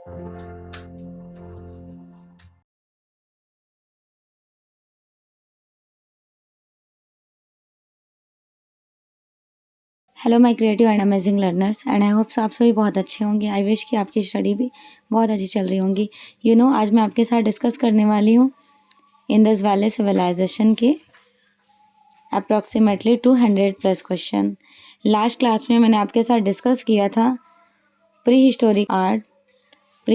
Hello my creative and amazing learners, and I hopes आप सभी बहुत अच्छे होंगे। आई विश कि आपकी स्टडी भी बहुत अच्छी चल रही होंगी। आज मैं आपके साथ डिस्कस करने वाली हूँ इंडस वैली सिविलाइजेशन के approximately 200 plus question. Last class में मैंने आपके साथ डिस्कस किया था प्री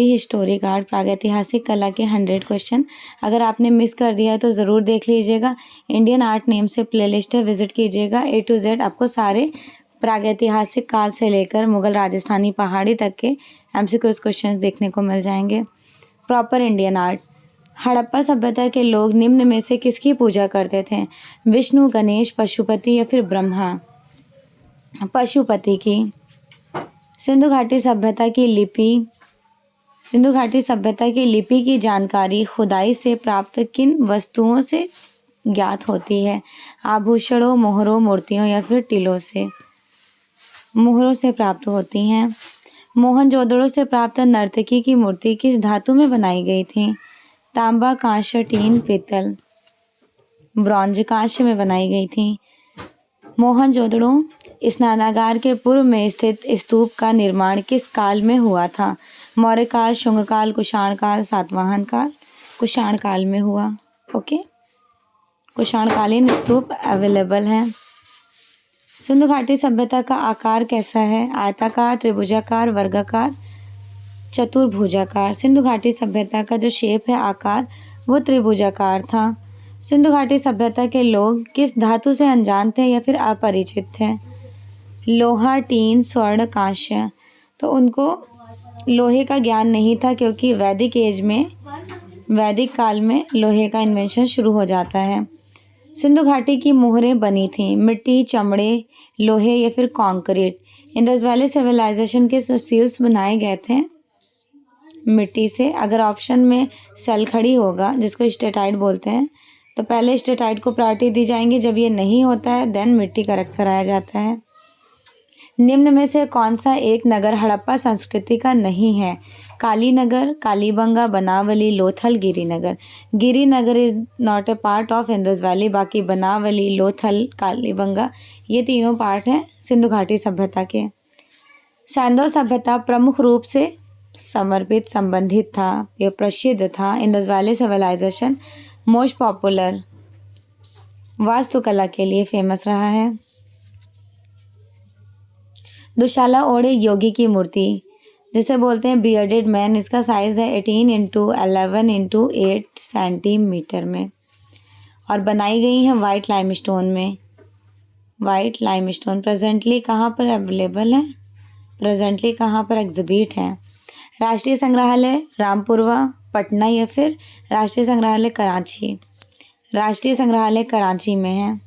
हिस्टोरिक आर्ट प्रागैतिहासिक कला के 100 क्वेश्चन। अगर आपने मिस कर दिया है तो ज़रूर देख लीजिएगा। इंडियन आर्ट नेम से प्लेलिस्ट है, विजिट कीजिएगा। A to Z आपको सारे प्रागैतिहासिक काल से लेकर मुगल राजस्थानी पहाड़ी तक के MCQ क्वेश्चंस देखने को मिल जाएंगे। Proper Indian art. हड़प्पा सभ्यता के लोग निम्न में से किसकी पूजा करते थे? विष्णु, गणेश, पशुपति या फिर ब्रह्मा? पशुपति की। सिंधु घाटी सभ्यता की लिपि की जानकारी खुदाई से प्राप्त किन वस्तुओं से ज्ञात होती है? आभूषणों, मोहरों, मूर्तियों या फिर टीलों से? मोहरों से प्राप्त होती हैं। मोहनजोदड़ो से प्राप्त नर्तकी की मूर्ति किस धातु में बनाई गई थी? तांबा, कांस्य, टीन, पीतल। ब्रॉन्ज, कांस्य में बनाई गई थी। मोहनजोदड़ो स्नानागार के पूर्व में स्थित स्तूप का निर्माण किस काल में हुआ था? मौर्य काल, शुंग काल, कुषाण काल, सातवाहन काल? कुषाण काल में हुआ। ओके, कुषाणकालीन स्तूप अवेलेबल हैं। सिंधु घाटी सभ्यता का आकार कैसा है? आयताकार, त्रिभुजाकार, वर्गाकार, चतुर्भुजाकार? सिंधु घाटी सभ्यता का जो शेप है, आकार, वो त्रिभुजाकार था। सिंधु घाटी सभ्यता के लोग किस धातु से अनजान थे या फिर अपरिचित थे? लोहा, टीन, स्वर्ण, कांस्य? तो उनको लोहे का ज्ञान नहीं था, क्योंकि वैदिक काल में लोहे का इन्वेंशन शुरू हो जाता है। सिंधु घाटी की मोहरें बनी थीं मिट्टी, चमड़े, लोहे या फिर कंक्रीट? इंडस वैली सिविलाइजेशन के सील्स बनाए गए थे मिट्टी से। अगर ऑप्शन में सल्खड़ी होगा, जिसको स्टेटाइट बोलते हैं, तो पहले स्टेटाइट को प्रायोरिटी दी जाएंगी। जब ये नहीं होता है, देन मिट्टी करेक्ट कराया जाता है। निम्न में से कौन सा एक नगर हड़प्पा संस्कृति का नहीं है? Kalinagar, Kalibanga, Banawali, Lothal, Girinagar? Girinagar is not a part of Indus valley. बाकी बनावली, लोथल, कालीबंगा, ये तीनों पार्ट हैं सिंधु घाटी सभ्यता के। सैंडो सभ्यता प्रमुख रूप से समर्पित संबंधित था, यह प्रसिद्ध था। Indus valley civilisation most popular वास्तुकला के लिए फेमस रहा है। दुशाला ओढ़े योगी की मूर्ति, जिसे बोलते हैं बियर्डेड मैन, इसका साइज है 18x11x8 सेंटीमीटर में और बनाई गई है वाइट लाइमस्टोन में। वाइट लाइमस्टोन प्रेजेंटली कहाँ पर अवेलेबल है? प्रेजेंटली कहाँ पर एग्जिबिट है? राष्ट्रीय संग्रहालय रामपुरवा, पटना या फिर राष्ट्रीय संग्रहालय कराची? राष्ट्रीय संग्रहालय कराची में है।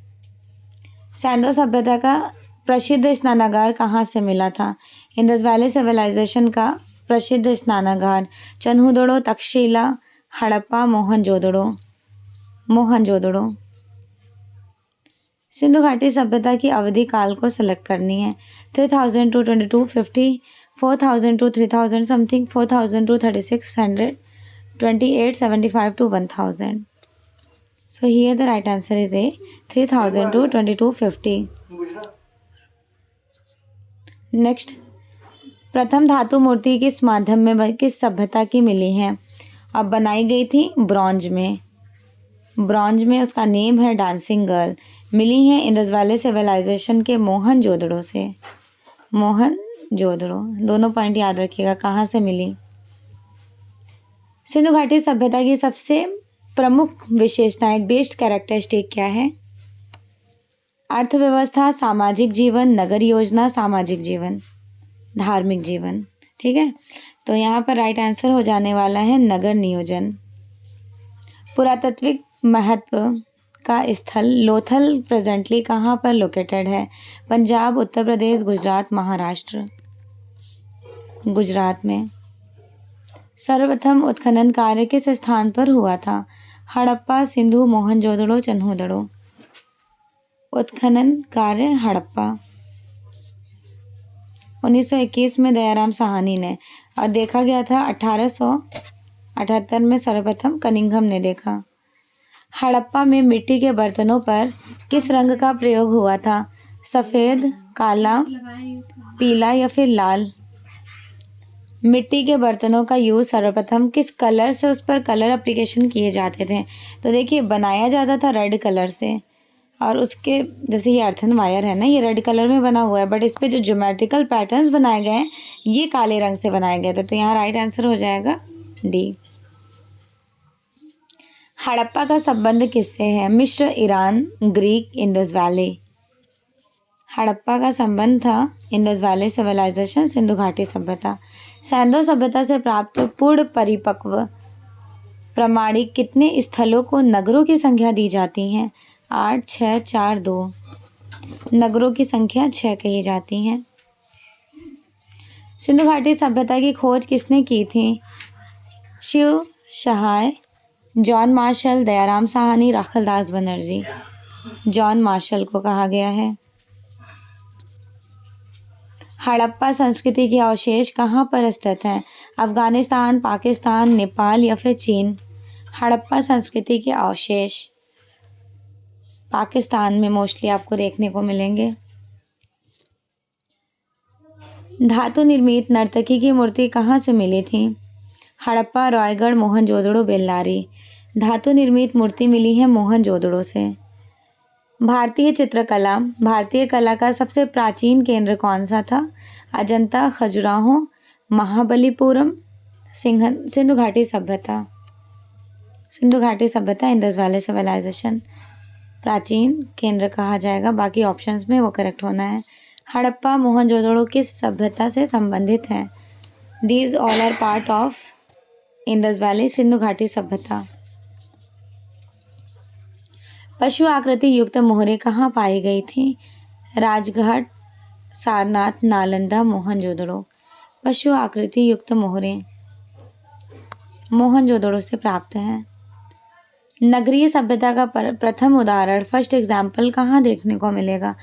सैंडो सभ्यता का प्रसिद्ध स्नानागार कहाँ से मिला था? इंडस वैली सिविलाइजेशन का प्रसिद्ध स्नानागार चन्हुदड़ो, तक्षशिला, हड़प्पा, मोहनजोदड़ो। सिंधु घाटी सभ्यता की अवधि काल को सेलेक्ट करनी है। 3000 to 2250, 4000 to 3000 something, 4000 to 3600, 2875 to 1000. So here the right answer is A, 3000 to 2250. Next, प्रथम धातु मूर्ति किस माध्यम में, किस सभ्यता की मिली है? अब बनाई गई थी ब्रॉन्ज में उसका नेम है डांसिंग गर्ल। मिली है इंडस वैली सिविलाइजेशन के मोहनजोदड़ो से। मोहनजोदड़ो, दोनों पॉइंट याद रखिएगा कहाँ से मिली। सिंधु घाटी सभ्यता की सबसे प्रमुख विशेषताएं, बेस्ट कैरेक्टरिस्टिक क्या है? अर्थव्यवस्था, सामाजिक जीवन, नगर योजना, सामाजिक जीवन, धार्मिक जीवन। ठीक है, तो यहाँ पर राइट आंसर हो जाने वाला है नगर नियोजन। पुरातात्विक महत्व का स्थल लोथल प्रेजेंटली कहाँ पर लोकेटेड है? पंजाब, उत्तर प्रदेश, गुजरात, महाराष्ट्र? गुजरात में। सर्वप्रथम उत्खनन कार्य किस स्थान पर हुआ था? हड़प्पा, सिंधु, मोहनजोदड़ो, चन्हुदड़ो? उत्खनन कार्य हड़प्पा। 1921 में दयाराम साहनी ने, और देखा गया था 1878 में सर्वप्रथम कनिंघम ने देखा। हड़प्पा में मिट्टी के बर्तनों पर किस रंग का प्रयोग हुआ था? सफ़ेद, काला, पीला या फिर लाल? मिट्टी के बर्तनों का यूज़ सर्वप्रथम किस कलर से, उस पर कलर एप्लीकेशन किए जाते थे? तो देखिए, बनाया जाता था रेड कलर से, और उसके जैसे ये अर्थन वायर है ना, ये रेड कलर में बना हुआ है, बट इस पे जो ज्योमेट्रिकल पैटर्न्स बनाए गए हैं ये काले रंग से बनाए गए थे। तो यहाँ राइट आंसर हो जाएगा डी। हड़प्पा का संबंध किससे है? मिस्र, Iran, Greek, Indus valley? Harappa का संबंध था इंडस वैली सिविलाइजेशन, सिंधु घाटी सभ्यता। सैंधो सभ्यता से प्राप्त पूर्ण परिपक्व प्रमाणिक कितने स्थलों को नगरों की संख्या दी जाती है? 8, 6, 4, 2? नगरों की संख्या 6 कही जाती है। सिंधु घाटी सभ्यता की खोज किसने की थी? Shiv Sahay, John Marshall, Dayaram Sahni, Rakhaldas Banerjee? John Marshall को कहा गया है। हड़प्पा संस्कृति के अवशेष कहाँ पर स्थित हैं? अफगानिस्तान, पाकिस्तान, नेपाल या फिर चीन? हड़प्पा संस्कृति के अवशेष पाकिस्तान में मोस्टली आपको देखने को मिलेंगे। धातु निर्मित नर्तकी की मूर्ति कहाँ से मिली थी? हड़प्पा, रायगढ़, मोहनजोदड़ो, बेल्लारी? धातु निर्मित मूर्ति मिली है मोहनजोदड़ो से। भारतीय चित्रकला, भारतीय कला का सबसे प्राचीन केंद्र कौन सा था? अजंता, खजुराहो, महाबलीपुरम, सिंधु घाटी सभ्यता? सिंधु घाटी सभ्यता, इंडस वैली सिविलाइजेशन प्राचीन केंद्र कहा जाएगा। बाकी ऑप्शंस में वो करेक्ट होना है। हड़प्पा, मोहनजोदड़ो किस सभ्यता से संबंधित हैं? These all are part of Indus valley, Sindhu घाटी सभ्यता। पशु आकृति युक्त मोहरें कहाँ पाई गई थी? राजघाट, सारनाथ, नालंदा, मोहनजोदड़ो? पशु आकृति युक्त मोहरें मोहनजोदड़ो से प्राप्त हैं। नगरीय सभ्यता का प्रथम उदाहरण, फर्स्ट एग्जाम्पल कहाँ देखने को मिलेगा?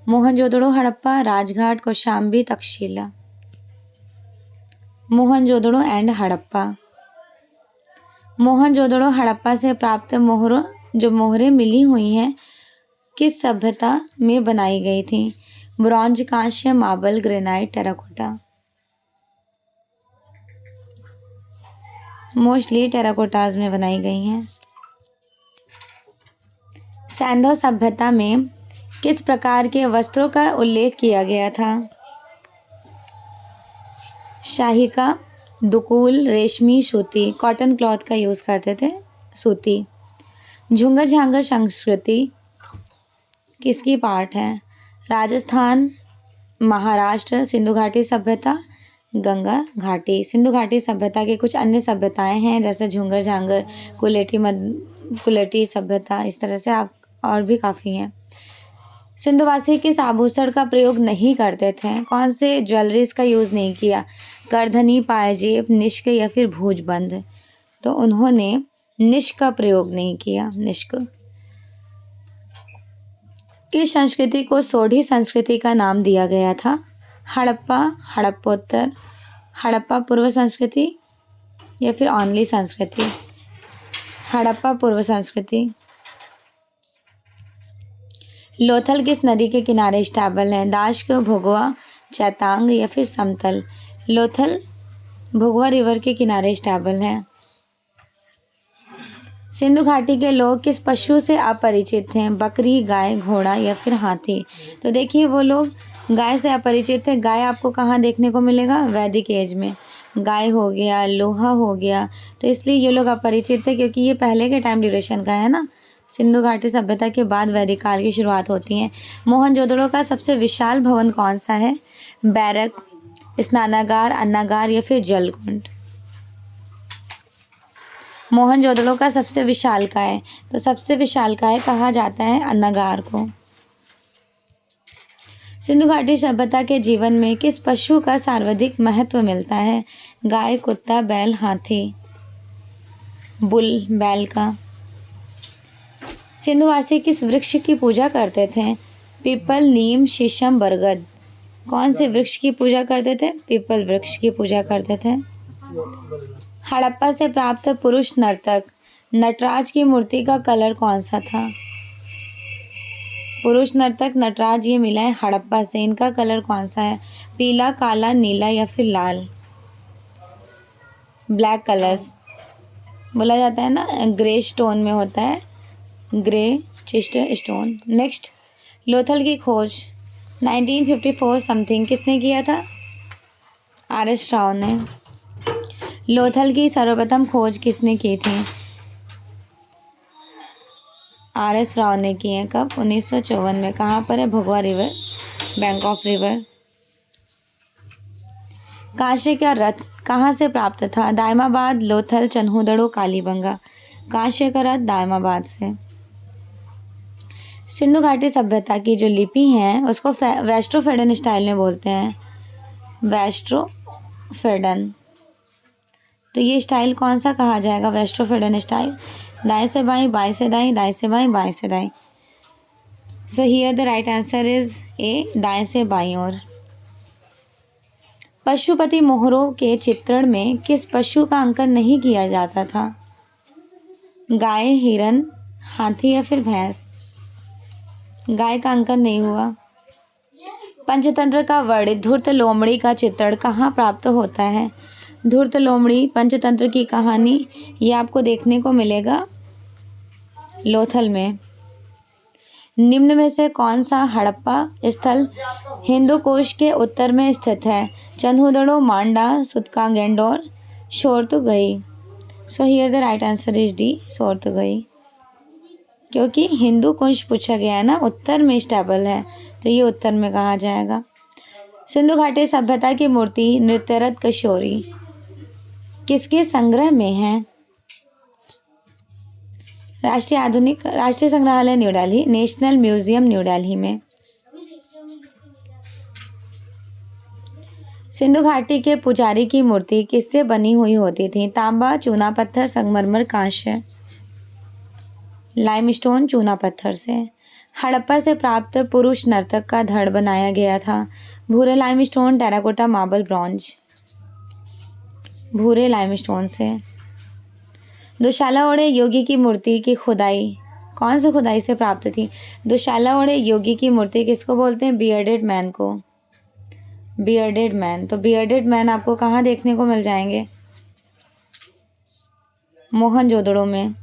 मोहनजोदड़ो, हड़प्पा, राजघाट, कौशाम्बी, तक्षशिला? मोहनजोदड़ो एंड हड़प्पा। मोहनजोदड़ो हड़प्पा से प्राप्त मोहरें मिली हुई हैं किस सभ्यता में बनाई गई थी? ब्रॉन्ज, कांस्य, मार्बल, ग्रेनाइट, टेराकोटा? मोस्टली टेराकोटाज में बनाई गई हैं। सैंधो सभ्यता में किस प्रकार के वस्त्रों का उल्लेख किया गया था? शाहिका, दुकुल, रेशमी, सूती? कॉटन क्लॉथ का यूज़ करते थे, सूती। झुंगर झांगर संस्कृति किसकी पार्ट है? राजस्थान, महाराष्ट्र, सिंधु घाटी सभ्यता, गंगा घाटी? सिंधु घाटी सभ्यता के कुछ अन्य सभ्यताएं हैं जैसे झुंगर झांगर, कुलेटी सभ्यता, इस तरह से आप और भी काफ़ी हैं। सिंधुवासी किस आभूषण का प्रयोग नहीं करते थे? कौन से ज्वेलरीज का यूज़ नहीं किया? करधनी, पायजेब, निष्क या फिर भुजबंद? तो उन्होंने निष्क का प्रयोग नहीं किया। निष्क। किस संस्कृति को सोढ़ी संस्कृति का नाम दिया गया था? हड़प्पा, हड़प्पोत्तर, हड़प्पा पूर्व संस्कृति या फिर ओनली संस्कृति? हड़प्पा पूर्व संस्कृति। लोथल किस नदी के किनारे स्टेबल है? दाश्क, भोगवा, चैतांग या फिर समतल? लोथल भोगवा रिवर के किनारे स्टेबल है। सिंधु घाटी के लोग किस पशु से अपरिचित हैं? बकरी, गाय, घोड़ा या फिर हाथी? तो देखिए, वो लोग गाय से अपरिचित है। गाय आपको कहाँ देखने को मिलेगा? वैदिक एज में गाय हो गया, लोहा हो गया, तो इसलिए ये लोग अपरिचित है क्योंकि ये पहले के टाइम ड्यूरेशन का है ना। सिंधु घाटी सभ्यता के बाद वैदिक काल की शुरुआत होती है। मोहनजोदड़ो का सबसे विशाल भवन कौन सा है? बैरक, स्नानागार, अन्नागार या फिर जलकुंड? मोहनजोदड़ो का सबसे विशालकाय, तो सबसे विशालकाय कहा जाता है अन्नागार को। सिंधु घाटी सभ्यता के जीवन में किस पशु का सर्वाधिक महत्व मिलता है? गाय, कुत्ता, बैल, हाथी? बुल, बैल का। सिंधुवासी किस वृक्ष की पूजा करते थे? पीपल, नीम, शीशम, बरगद? कौन से वृक्ष की पूजा करते थे? पीपल वृक्ष की पूजा करते थे। हड़प्पा से प्राप्त पुरुष नर्तक नटराज की मूर्ति का कलर कौन सा था? पुरुष नर्तक नटराज ये मिला है हड़प्पा से। इनका कलर कौन सा है? पीला, काला, नीला या फिर लाल? ब्लैक कलर्स बोला जाता है ना, ग्रे स्टोन में होता है, ग्रे चिस्ट स्टोन। नेक्स्ट, लोथल की खोज 1954 समथिंग किसने किया था? RS राव ने। लोथल की सर्वप्रथम खोज किसने की थी? RS राव ने की है। कब? 1954 में। कहाँ पर है? भगवा रिवर, बैंक ऑफ रिवर। कांसे का रथ कहाँ से प्राप्त था? दायमाबाद, लोथल, चन्हूदड़ो, कालीबंगा। कांसे का रथ दायमाबाद से। सिंधु घाटी सभ्यता की जो लिपि है उसको वेस्ट्रोफेडन स्टाइल में बोलते हैं। वेस्ट्रोफेडन। तो ये स्टाइल कौन सा कहा जाएगा? वेस्ट्रोफेडन स्टाइल। दाएं से बाएं, बाएं से दाएं, दाएं से बाएं, बाएं से दाएं। सो here the right answer is ए, दाएं से बाईं ओर। पशुपति मोहरों के चित्रण में किस पशु का अंकन नहीं किया जाता था? गाय, हिरन, हाथी या फिर भैंस? गाय का अंकन नहीं हुआ। पंचतंत्र का वर्णित धूर्त लोमड़ी का चित्रण कहाँ प्राप्त होता है? धूर्त लोमड़ी पंचतंत्र की कहानी ये आपको देखने को मिलेगा लोथल में। निम्न में से कौन सा हड़प्पा स्थल हिंदू कोश के उत्तर में स्थित है? Chanhudaro, Manda, Sutkagendor, Shortugai. So here the right answer is D, Shortugai. क्योंकि हिंदू कुंज पूछा गया है ना, उत्तर में स्टेबल है, तो ये उत्तर में कहा जाएगा। सिंधु घाटी सभ्यता की मूर्ति नृत्यरत किशोरी किसके संग्रह में है? राष्ट्रीय संग्रहालय new Delhi, national museum new Delhi में। सिंधु घाटी के पुजारी की मूर्ति किससे बनी हुई होती थी? तांबा, चूना पत्थर, संगमरमर, कांस्य। लाइमस्टोन, चूना पत्थर से। हड़प्पा से प्राप्त पुरुष नर्तक का धड़ बनाया गया था? भूरे लाइमस्टोन, टेराकोटा, मार्बल, ब्रॉन्ज। भूरे लाइमस्टोन से। दुशाला योगी की मूर्ति की खुदाई कौन से खुदाई से प्राप्त थी? दुशाला योगी की मूर्ति किसको बोलते हैं? बियर्डेड मैन को। Bearded man. तो बियर्डेड मैन आपको कहाँ देखने को मिल जाएंगे? मोहनजोदड़ो में।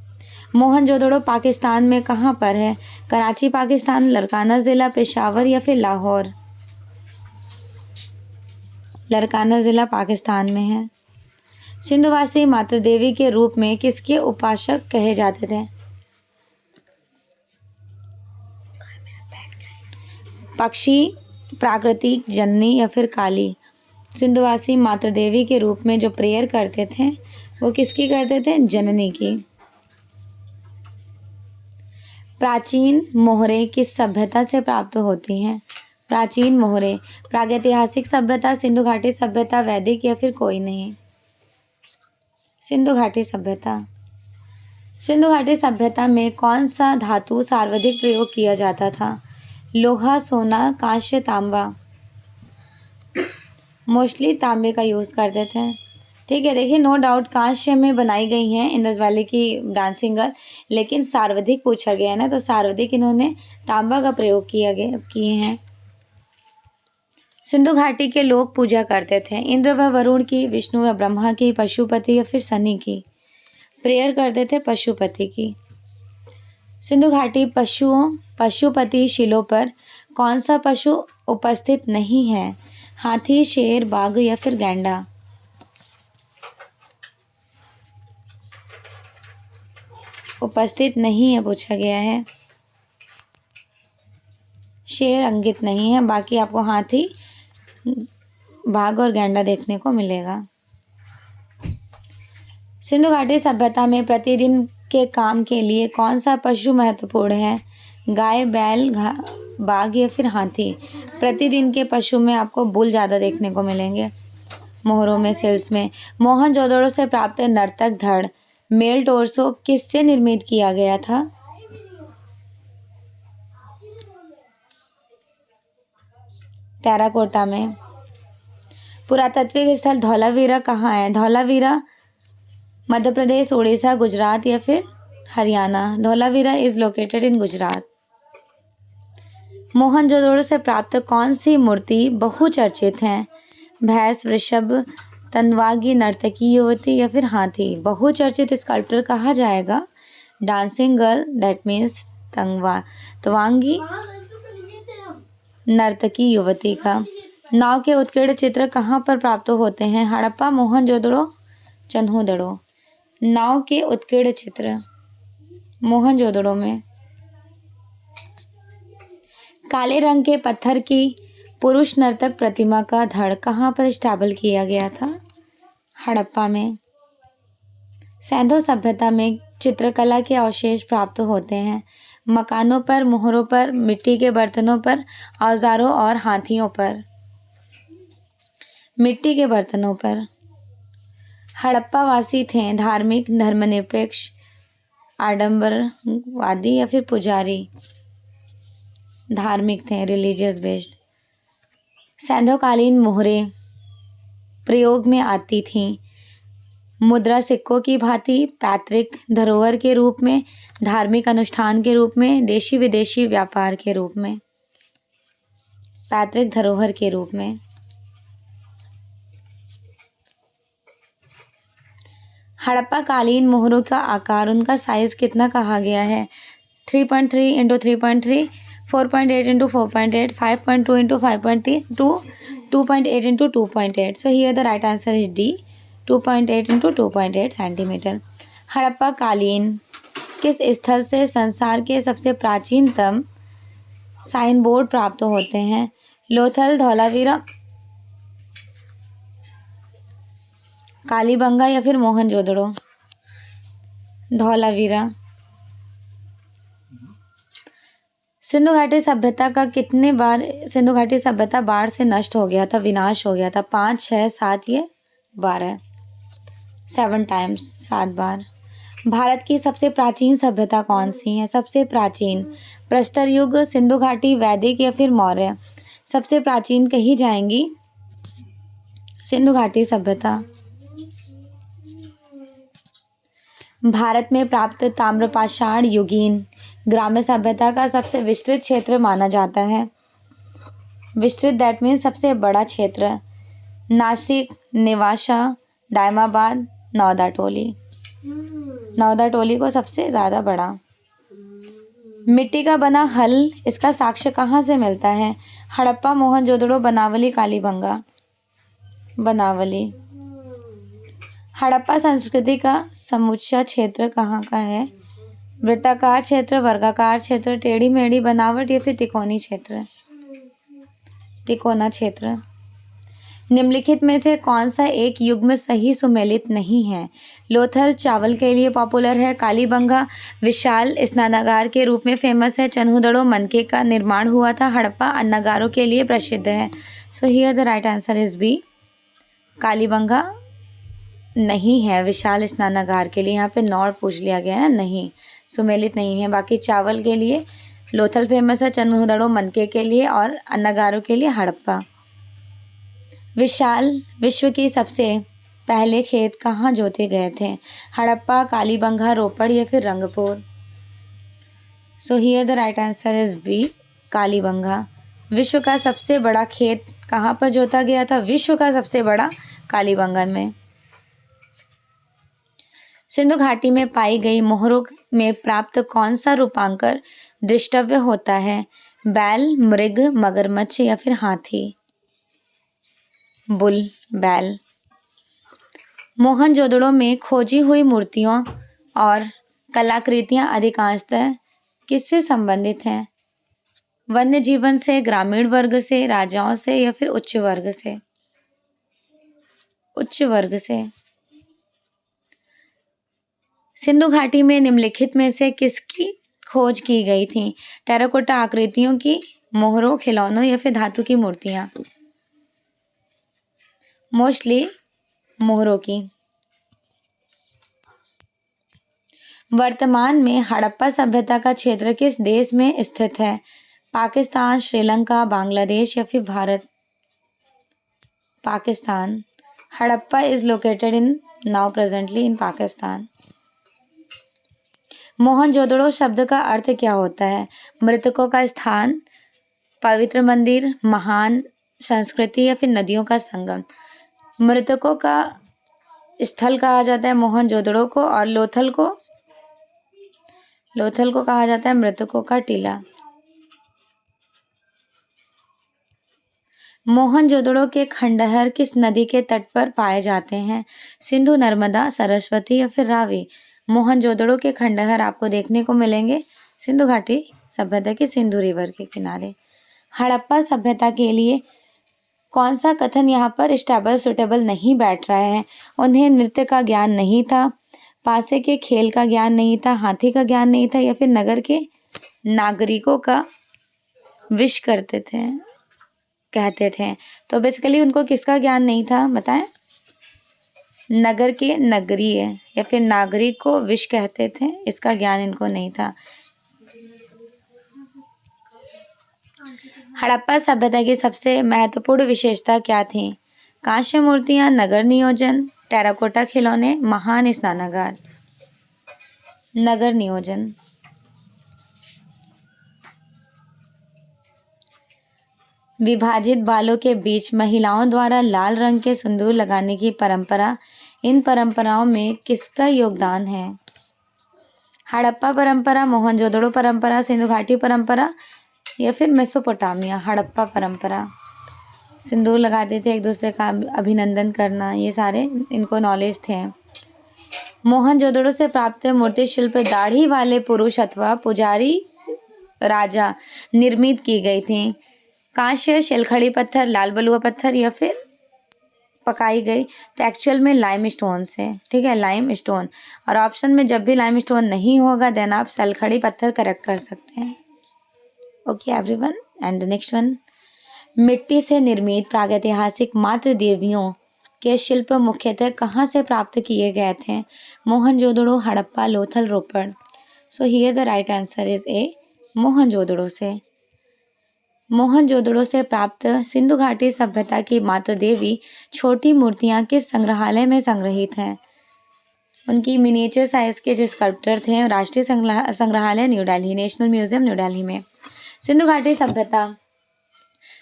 मोहनजोदड़ो पाकिस्तान में कहाँ पर है? कराची पाकिस्तान, लरकाना ज़िला, पेशावर या फिर लाहौर? लरकाना ज़िला पाकिस्तान में है। सिंधुवासी मातृ देवी के रूप में किसके उपासक कहे जाते थे? पक्षी, प्राकृतिक, जननी या फिर काली? सिंधुवासी मातृ देवी के रूप में जो प्रेयर करते थे वो किसकी करते थे? जननी की। प्राचीन मोहरे किस सभ्यता से प्राप्त होती हैं? प्राचीन मोहरे। प्रागैतिहासिक सभ्यता, सिंधु घाटी सभ्यता, वैदिक या फिर कोई नहीं? सिंधु घाटी सभ्यता। सिंधु घाटी सभ्यता में कौन सा धातु सर्वाधिक प्रयोग किया जाता था? लोहा, सोना, कांस्य, तांबा। मोस्टली तांबे का यूज करते थे। ठीक है, देखिए नो डाउट कांस्य में बनाई गई हैं इंदस वैली की डांसिंग गर्ल, लेकिन सर्वाधिक पूछा गया है ना, तो सर्वाधिक इन्होंने तांबा का प्रयोग किए हैं। सिंधु घाटी के लोग पूजा करते थे इंद्र व वरुण की, विष्णु व ब्रह्मा की, पशुपति या फिर शनि की? प्रेयर करते थे पशुपति की। सिंधु घाटी पशुपति शिलों पर कौन सा पशु उपस्थित नहीं है? हाथी, शेर, बाघ या फिर गैंडा? उपस्थित नहीं है पूछा गया है। शेर अंकित नहीं है, बाकी आपको हाथी, बाघ और गैंडा देखने को मिलेगा। सिंधु घाटी सभ्यता में प्रतिदिन के काम के लिए कौन सा पशु महत्वपूर्ण है? गाय, बैल, बाघ या फिर हाथी? प्रतिदिन के पशु में आपको बुल ज़्यादा देखने को मिलेंगे मोहरों में, सेल्स में। मोहनजोदड़ो से प्राप्त नर्तक धड़ मेल टोर्सो किससे निर्मित किया गया था? टेराकोटा में। पुरातात्विक स्थल धौलावीरा कहाँ है? धौलावीरा मध्य प्रदेश, उड़ीसा, गुजरात या फिर Haryana. Dholavira is located in Gujarat. Mohenjodaro से प्राप्त कौन सी मूर्ति बहुचर्चित है? भैंस, वृषभ, तन्वागी, नर्तकी युवती या फिर हाथी। बहुचर्चित स्कल्पचर कहा जाएगा डांसिंग गर्ल, दैट मीन्स तवांगी नर्तकी युवती का। नाव के उत्कीर्ण चित्र कहाँ पर प्राप्त होते हैं? हड़प्पा, मोहनजोदड़ो, चन्हुदड़ो। नाव के उत्कीर्ण चित्र मोहनजोदड़ो में। काले रंग के पत्थर की पुरुष नर्तक प्रतिमा का धड़ कहाँ पर स्टैबल किया गया था? हड़प्पा में। सैंधो सभ्यता में चित्रकला के अवशेष प्राप्त होते हैं मकानों पर, मोहरों पर, मिट्टी के बर्तनों पर, औजारों और हाथियों पर। मिट्टी के बर्तनों पर। हड़प्पा वासी थे धार्मिक, धर्मनिरपेक्ष, आडंबरवादी या फिर पुजारी। धार्मिक थे, रिलीजियस बेस्ड। सैंधोकालीन मोहरें प्रयोग में आती थीं मुद्रा सिक्कों की भांति, पैतृक धरोहर के रूप में, धार्मिक अनुष्ठान के रूप में, देशी विदेशी व्यापार के रूप में। पैतृक धरोहर के रूप में। हड़प्पा कालीन मोहरों का आकार, उनका साइज कितना कहा गया है? 3.3 into 3.3, 4.8 into 4.8, 5.2 into 5.2, 2.8 into 2.8. So here the right answer is D, 2.8 into 2.8 centimetre. Harappa कालीन किस स्थल से संसार के सबसे प्राचीनतम साइन बोर्ड प्राप्त होते हैं? लोथल, धौलावीरा, कालीबंगा या फिर मोहनजोदड़ो। धौलावीरा। सिंधु घाटी सभ्यता का कितने बार सिंधु घाटी सभ्यता बाढ़ से नष्ट हो गया था, विनाश हो गया था? 5, 6, 7 या 12। 7 टाइम्स, 7 बार। भारत की सबसे प्राचीन सभ्यता कौन सी है? सबसे प्राचीन प्रस्तर युग, सिंधु घाटी, वैदिक या फिर मौर्य। सबसे प्राचीन कही जाएंगी सिंधु घाटी सभ्यता। भारत में प्राप्त ताम्रपाषाण युगीन ग्राम्य सभ्यता का सबसे विस्तृत क्षेत्र माना जाता है। विस्तृत दैट मीन्स सबसे बड़ा क्षेत्र। नासिक, नेवासा, दायमाबाद, नौदा टोली। नौदा टोली को सबसे ज़्यादा बड़ा। मिट्टी का बना हल, इसका साक्ष्य कहाँ से मिलता है? हड़प्पा, मोहनजोदड़ो, बनावली, कालीबंगा। बनावली। हड़प्पा संस्कृति का समूचा क्षेत्र कहाँ का है? वृत्ताकार क्षेत्र, वर्गाकार क्षेत्र, टेढ़ी मेढ़ी बनावट या फिर तिकोनी क्षेत्र। तिकोना क्षेत्र। निम्नलिखित में से कौन सा एक युग्म सही सुमेलित नहीं है? लोथल चावल के लिए पॉपुलर है, कालीबंगा विशाल स्नानागार के रूप में फेमस है, चन्हुदड़ो मनके का निर्माण हुआ था, हड़प्पा अन्नागारों के लिए प्रसिद्ध है। So here the right answer is B. Kalibangan नहीं है विशाल स्नानागार के लिए, यहाँ पे नॉट पूछ लिया गया है, नहीं सुमेलित नहीं है। बाकी चावल के लिए लोथल फेमस है, चन्हुदड़ो मनके के लिए और अन्नागारों के लिए हड़प्पा। विशाल विश्व की सबसे पहले खेत कहाँ जोते गए थे? हड़प्पा, कालीबंगा, रोपड़ या फिर Rangpur. So here the right answer is B, Kalibangan. विश्व का सबसे बड़ा खेत कहाँ पर जोता गया था? विश्व का सबसे बड़ा कालीबंगा में। सिंधु घाटी में पाई गई मोहरों में प्राप्त कौन सा रूपांकर दृष्टव्य होता है? बैल, मृग, मगरमच्छ या फिर हाथी। बुल, बैल। मोहनजोदड़ो में खोजी हुई मूर्तियों और कलाकृतियां अधिकांशतः किससे संबंधित हैं? वन्य जीवन से, ग्रामीण वर्ग से, राजाओं से या फिर उच्च वर्ग से। उच्च वर्ग से। सिंधु घाटी में निम्नलिखित में से किसकी खोज की गई थी? टेराकोटा आकृतियों की, मोहरों, खिलौनों या फिर धातु की मूर्तियां। मोस्टली मोहरों की। वर्तमान में हड़प्पा सभ्यता का क्षेत्र किस देश में स्थित है? पाकिस्तान, श्रीलंका, बांग्लादेश या फिर Bharat. Pakistan. Harappa is located in now presently in Pakistan. Mohenjodaro शब्द का अर्थ क्या होता है? मृतकों का स्थान, पवित्र मंदिर, महान संस्कृति या फिर नदियों का संगम। मृतकों का स्थल कहा जाता है मोहनजोदड़ो को, और लोथल को कहा जाता है मृतकों का टीला। मोहनजोदड़ो के खंडहर किस नदी के तट पर पाए जाते हैं? सिंधु, नर्मदा, सरस्वती या फिर रावी। मोहनजोदड़ो के खंडहर आपको देखने को मिलेंगे सिंधु घाटी सभ्यता के सिंधु रिवर के किनारे। हड़प्पा सभ्यता के लिए कौन सा कथन यहाँ पर स्टेबल सुटेबल नहीं बैठ रहा है? उन्हें नृत्य का ज्ञान नहीं था, पासे के खेल का ज्ञान नहीं था, हाथी का ज्ञान नहीं था, या फिर नगर के नागरिकों का विश कहते थे। तो बेसिकली उनको किसका ज्ञान नहीं था बताएं? नगर के नगरीय या फिर नागरिक को विश कहते थे, इसका ज्ञान इनको नहीं था। हड़प्पा सभ्यता की सबसे महत्वपूर्ण विशेषता क्या थी? कांस्य मूर्तियां, नगर नियोजन, टेराकोटा खिलौने, महान स्नानागार। नगर नियोजन। विभाजित बालों के बीच महिलाओं द्वारा लाल रंग के सिंदूर लगाने की परंपरा, इन परंपराओं में किसका योगदान है? हड़प्पा परंपरा, मोहनजोदड़ो परंपरा, सिंधु घाटी परंपरा या फिर मेसोपोटामिया। हड़प्पा परंपरा, सिंदूर लगाते थे, एक दूसरे का अभिनंदन करना, ये सारे इनको नॉलेज थे। मोहनजोदड़ो से प्राप्त मूर्ति शिल्प दाढ़ी वाले पुरुष अथवा पुजारी राजा निर्मित की गई थी। कांस्य, शिलखड़ी पत्थर, लाल बलुआ पत्थर या फिर पकाई गई, तो एक्चुअल में लाइम स्टोन से, ठीक है, लाइम स्टोन। और ऑप्शन में जब भी लाइम स्टोन नहीं होगा देन आप सलखड़ी पत्थर करेक्ट कर सकते हैं। Okay everyone, and the next one, मिट्टी से निर्मित प्रागैतिहासिक मातृ देवियों के शिल्प मुख्यतः कहाँ से प्राप्त किए गए थे? Mohenjodaro, Harappa, Lothal, Ropar. So here the right answer is A, Mohenjodaro से। मोहनजोदड़ो से प्राप्त सिंधु घाटी सभ्यता की मातृ देवी छोटी मूर्तियां किस संग्रहालय में संग्रहित हैं? उनकी मिनिएचर साइज के जो स्कल्पचर थे राष्ट्रीय संग्रहालय new Delhi, national museum new Delhi में। सिंधु घाटी सभ्यता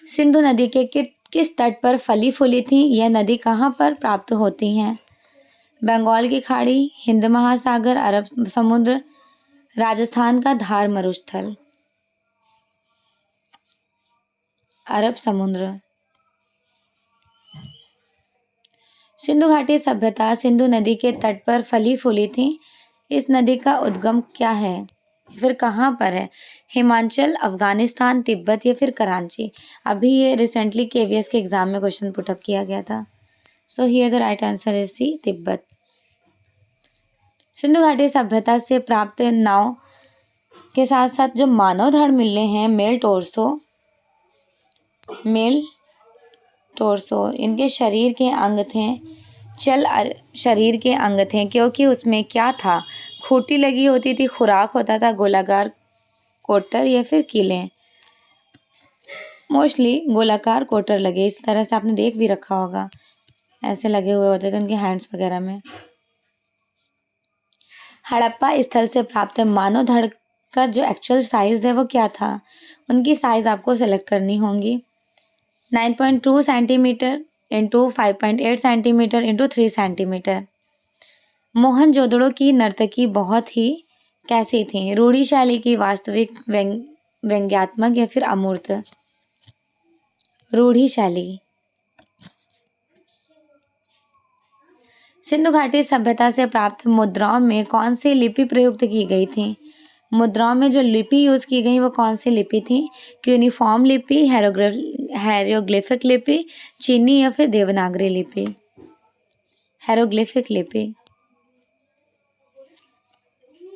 सिंधु नदी के किस तट पर फली फूली थी? यह नदी कहाँ पर प्राप्त होती हैं? बंगाल की खाड़ी, हिंद महासागर, अरब समुद्र, राजस्थान का धार मरुस्थल। अरब समुद्र। सिंधु घाटी सभ्यता सिंधु नदी के तट पर फली फूली थी। इस नदी का उद्गम क्या है, फिर कहाँ पर है? हिमाचल, अफगानिस्तान, तिब्बत या फिर कराची। अभी ये रिसेंटली केवीएस के एग्जाम में क्वेश्चन पुटअप किया गया था। So here the right answer is C, Tibet. Sindhu घाटी सभ्यता से प्राप्त नाव के साथ साथ जो मानव धड़ मिले हैं, मेल टोर्सो, इनके शरीर के अंग थे, शरीर के अंग थे, क्योंकि उसमें क्या था? खूंटी लगी होती थी, खुराक होता था, गोलाकार कोटर या फिर कीलें। मोस्टली गोलाकार कोटर लगे, इस तरह से आपने देख भी रखा होगा, ऐसे लगे हुए होते थे उनके हैंड्स वगैरह में। हड़प्पा स्थल से प्राप्त मानव धड़ का जो एक्चुअल साइज है वो क्या था? उनकी साइज आपको सेलेक्ट करनी होंगी। 9.2 centimetre into 5.8 centimetre into 3 centimetre. Mohenjodaro की नर्तकी बहुत ही कैसी थी? रूढ़ी शैली की, वास्तविक, व्यंग्यात्मक या फिर अमूर्त? रूढ़ी शैली। सिंधु घाटी सभ्यता से प्राप्त मुद्राओं में कौन सी लिपि प्रयुक्त की गई थी? मुद्राओं में जो लिपि यूज की गई वो कौन सी लिपि थी? क्यूनिफॉर्म लिपि, हेरोग्लिफिक लिपि, चीनी या फिर देवनागरी लिपि? हेरोग्लिफिक लिपि।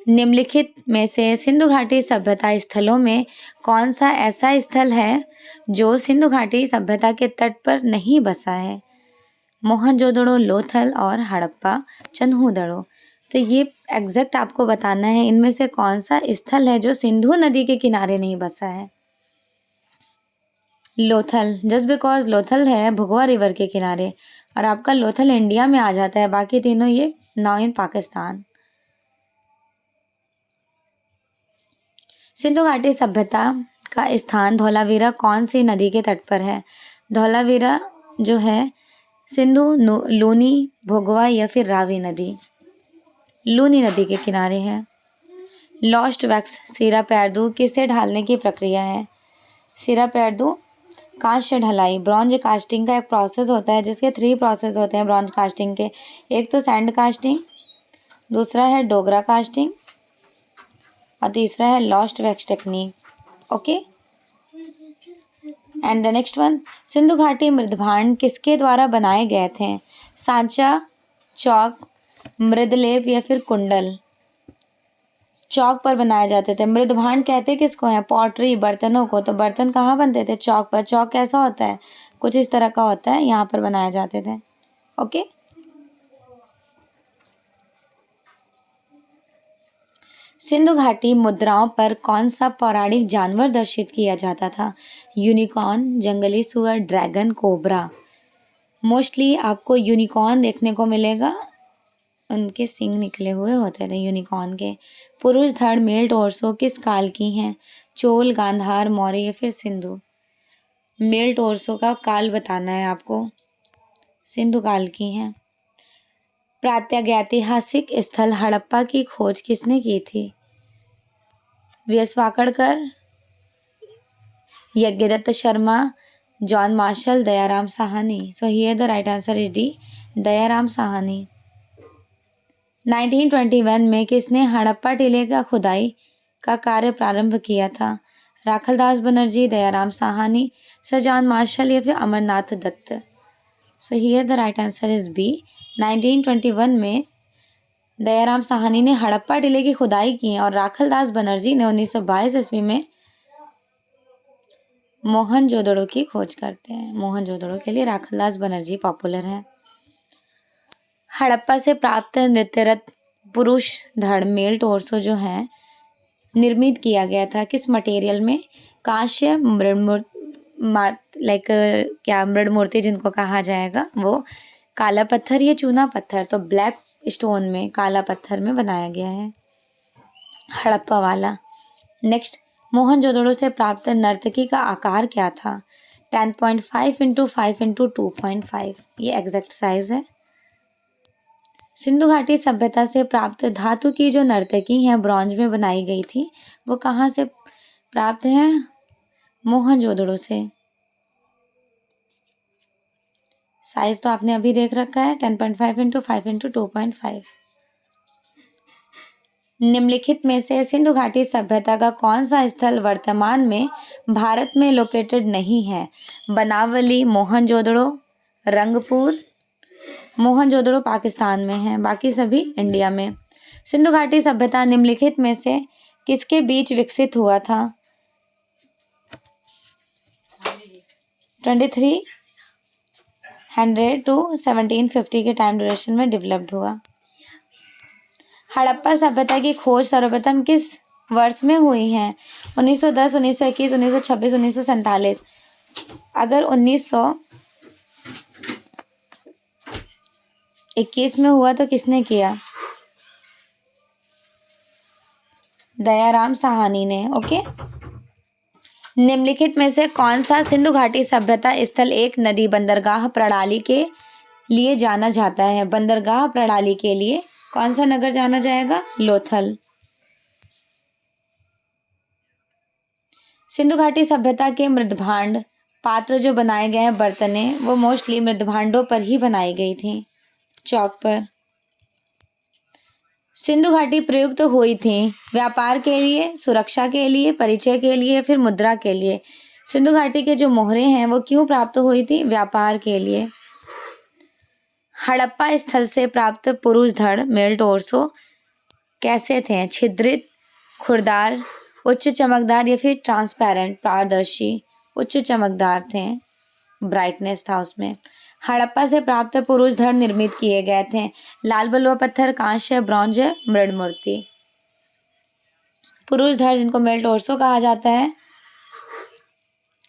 निम्नलिखित में से सिंधु घाटी सभ्यता स्थलों में कौन सा ऐसा स्थल है जो सिंधु घाटी सभ्यता के तट पर नहीं बसा है? मोहनजोदड़ो, लोथल और हड़प्पा, चन्हूदड़ो। तो ये एग्जैक्ट आपको बताना है इनमें से कौन सा स्थल है जो सिंधु नदी के किनारे नहीं बसा है। लोथल, जस्ट बिकॉज लोथल है भगवा रिवर के किनारे और आपका लोथल इंडिया में आ जाता है, बाकी तीनों ये नाउ इन पाकिस्तान। सिंधु घाटी सभ्यता का स्थान धौलावीरा कौन सी नदी के तट पर है? धौलावीरा जो है सिंधु, लूनी, भोगवा या फिर रावी नदी, लूनी नदी के किनारे है। लॉस्ट वैक्स सीरा पैरदू किसे ढालने की प्रक्रिया है? सीरा पैरदू कांस्य ढलाई, ब्रॉन्ज कास्टिंग का एक प्रोसेस होता है जिसके 3 प्रोसेस होते हैं ब्रॉन्ज कास्टिंग के। एक तो सैंड कास्टिंग, दूसरा है डोगरा कास्टिंग और तीसरा है lost wax technique. Okay, and the next one, Sindhu घाटी मृदभांड किसके द्वारा बनाए गए थे? सांचा, चौक, मृदलेप या फिर कुंडल? चौक पर बनाए जाते थे। मृदभांड कहते किसको हैं? पॉटरी, बर्तनों को। तो बर्तन कहाँ बनते थे? चौक पर। चौक कैसा होता है? कुछ इस तरह का होता है, यहाँ पर बनाए जाते थे। ओके, सिंधु घाटी मुद्राओं पर कौन सा पौराणिक जानवर दर्शित किया जाता था? यूनिकॉर्न, जंगली सुअर, ड्रैगन, कोबरा। मोस्टली आपको यूनिकॉर्न देखने को मिलेगा, उनके सिंग निकले हुए होते थे यूनिकॉर्न के। पुरुष धड़ मेल टोर्सो किस काल की हैं? चोल, गांधार, मौर्य या फिर सिंधु? मेल टोर्सो का काल बताना है आपको, सिंधु काल की हैं। प्रातैतिहासिक स्थल हड़प्पा की खोज किसने की थी? VS Wakankar, Yagyadatt Sharma, John Marshall, Dayaram Sahni. So here the right answer is D, Dayaram Sahni. 1921 में किसने हड़प्पा टीले का खुदाई का कार्य प्रारंभ किया था? Rakhaldas Banerjee, Dayaram Sahni, sir John Marshall या फिर Amarnath Dutt? So here the right answer is B, 1921 में दयाराम साहनी ने हड़प्पा टीले की खुदाई की और राखलदास बनर्जी ने 1922 ईस्वी में मोहनजोदड़ो की खोज करते हैं। मोहनजोदड़ो के लिए राखलदास बनर्जी पॉपुलर है। हड़प्पा से प्राप्त नृत्यरत पुरुष धड़ मेल टोर्सो जो है निर्मित किया गया था किस मटेरियल में? कांस्य, मृद मूर्ति जिनको कहा जाएगा वो, काला पत्थर या चूना पत्थर? तो ब्लैक स्टोन में, काला पत्थर में बनाया गया है हड़प्पा वाला। नेक्स्ट, मोहनजोदड़ो से प्राप्त नर्तकी का आकार क्या था? 10.5 × 5 × 2.5, ये एग्जैक्ट साइज है। सिंधु घाटी सभ्यता से प्राप्त धातु की जो नर्तकी है ब्रॉन्ज में बनाई गई थी, वो कहाँ से प्राप्त है? मोहनजोदड़ो से। साइज तो आपने अभी देख रखा है, 10.5 × 5 × 2.5। निम्नलिखित में से सिंधु घाटी सभ्यता का कौन सा स्थल वर्तमान में भारत में लोकेटेड नहीं है? बनावली, मोहनजोदड़ो, रंगपुर। मोहनजोदड़ो पाकिस्तान में है, बाकी सभी इंडिया में। सिंधु घाटी सभ्यता निम्नलिखित में से किसके बीच विकसित हुआ था? 2300 to 1750 के टाइम ड्यूरेशन में डेवलप्ड हुआ। हड़प्पा सभ्यता की खोज सर्वप्रथम किस वर्ष में हुई है? 1910, 1921, 1926, 1947। अगर 1921 में हुआ तो किसने किया? दयाराम साहनी ने। ओके, निम्नलिखित में से कौन सा सिंधु घाटी सभ्यता स्थल एक नदी बंदरगाह प्रणाली के लिए जाना जाता है? बंदरगाह प्रणाली के लिए कौन सा नगर जाना जाएगा? लोथल। सिंधु घाटी सभ्यता के मृदभांड पात्र जो बनाए गए हैं, बर्तने, वो मोस्टली मृदभांडों पर ही बनाई गई थी, चौक पर। सिंधु घाटी प्रयुक्त हुई थी व्यापार के लिए, सुरक्षा के लिए, परिचय के लिए, फिर मुद्रा के लिए? सिंधु घाटी के जो मोहरे हैं वो क्यों प्राप्त हुई थी? व्यापार के लिए। हड़प्पा स्थल से प्राप्त पुरुष धड़ मेल टोर्सो कैसे थे? छिद्रित, खुरदार, उच्च चमकदार या फिर ट्रांसपेरेंट, पारदर्शी? उच्च चमकदार थे, ब्राइटनेस था उसमें। हड़प्पा से प्राप्त पुरुष धड़ निर्मित किए गए थे लाल बलुआ पत्थर, कांस्य, ब्रॉन्ज, मृद मूर्ति। पुरुष धड़ जिनको मेल टोर्सो कहा जाता है,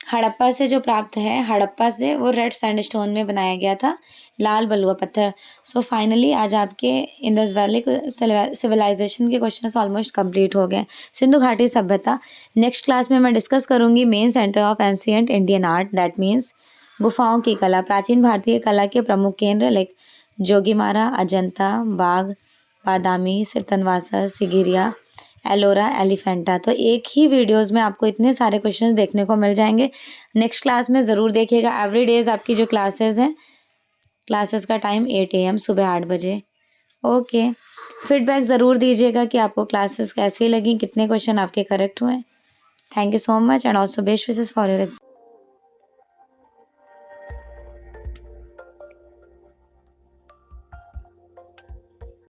हड़प्पा से जो प्राप्त है, हड़प्पा से वो रेड सैंडस्टोन में बनाया गया था, लाल बलुआ पत्थर। सो फाइनली आज आपके इंडस वैली सिविलाइजेशन के क्वेश्चन ऑलमोस्ट कंप्लीट हो गए। सिंधु घाटी सभ्यता नेक्स्ट क्लास में मैं डिस्कस करूंगी main centre of ancient Indian art, that means गुफाओं की कला। प्राचीन भारतीय कला के प्रमुख केंद्र लाइक जोगीमारा, अजंता, बाघ, बादामी, सितनवासा, सिगिरिया, एलोरा, एलिफेंटा। तो एक ही वीडियोस में आपको इतने सारे क्वेश्चंस देखने को मिल जाएंगे। नेक्स्ट क्लास में ज़रूर देखिएगा। एवरी डेज आपकी जो क्लासेस हैं, क्लासेस का टाइम 8 AM सुबह 8 बजे। ओके, फीडबैक ज़रूर दीजिएगा कि आपको क्लासेस कैसी लगी, कितने क्वेश्चन आपके करेक्ट हुए। Thank you so much and also best wishes for your exam.